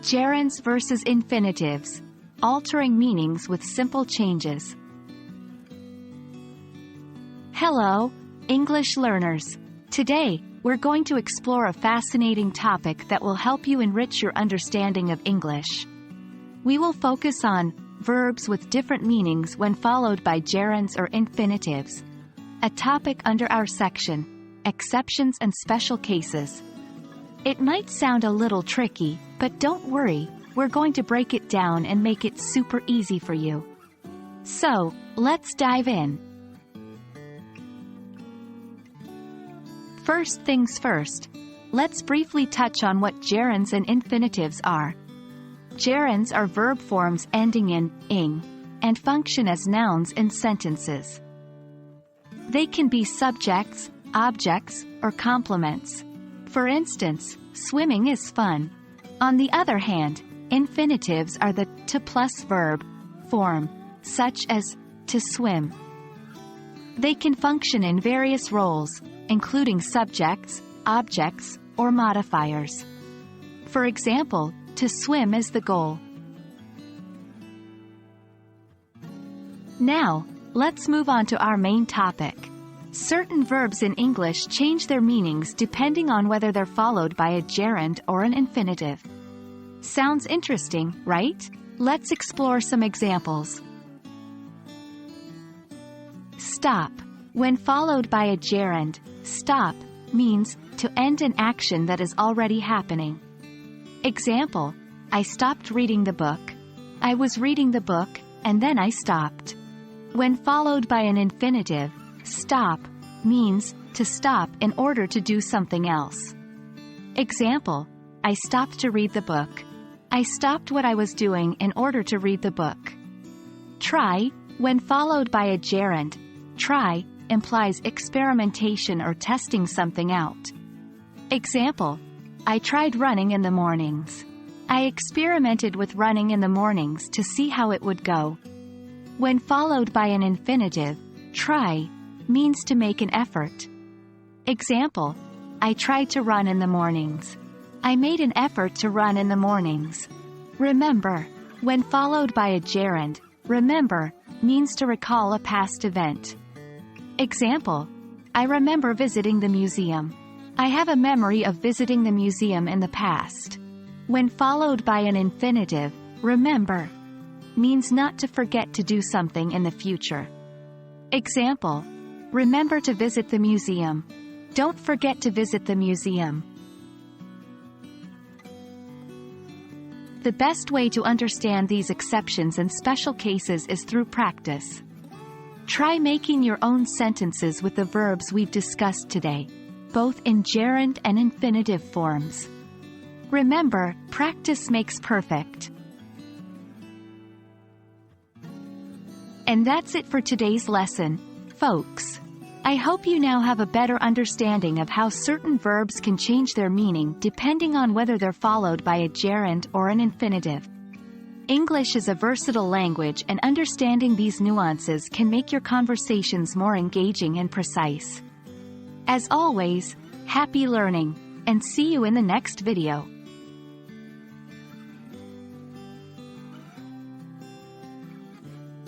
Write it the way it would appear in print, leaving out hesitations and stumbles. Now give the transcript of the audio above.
Gerunds versus infinitives. Altering meanings with simple changes. Hello, English learners. Today, we're going to explore a fascinating topic that will help you enrich your understanding of English. We will focus on verbs with different meanings when followed by gerunds or infinitives, a topic under our section, Exceptions and Special Cases. It might sound a little tricky, but don't worry, we're going to break it down and make it super easy for you. So, let's dive in. First things first, let's briefly touch on what gerunds and infinitives are. Gerunds are verb forms ending in ing and function as nouns in sentences. They can be subjects, objects, or complements. For instance, swimming is fun. On the other hand, infinitives are the to plus verb form, such as to swim. They can function in various roles, including subjects, objects, or modifiers. For example, to swim is the goal. Now, let's move on to our main topic. Certain verbs in English change their meanings depending on whether they're followed by a gerund or an infinitive. Sounds interesting, right? Let's explore some examples. Stop. When followed by a gerund, stop means to end an action that is already happening. Example, I stopped reading the book. I was reading the book, and then I stopped. When followed by an infinitive, stop means to stop in order to do something else. Example, I stopped to read the book. I stopped what I was doing in order to read the book. Try, when followed by a gerund, try implies experimentation or testing something out. Example, I tried running in the mornings. I experimented with running in the mornings to see how it would go. When followed by an infinitive, try means to make an effort. Example, I tried to run in the mornings. I made an effort to run in the mornings. Remember, when followed by a gerund, remember means to recall a past event. Example, I remember visiting the museum. I have a memory of visiting the museum in the past. When followed by an infinitive, remember means not to forget to do something in the future. Example, remember to visit the museum. Don't forget to visit the museum. The best way to understand these exceptions and special cases is through practice. Try making your own sentences with the verbs we've discussed today, both in gerund and infinitive forms. Remember, practice makes perfect. And that's it for today's lesson, folks. I hope you now have a better understanding of how certain verbs can change their meaning depending on whether they're followed by a gerund or an infinitive. English is a versatile language, and understanding these nuances can make your conversations more engaging and precise. As always, happy learning, and see you in the next video.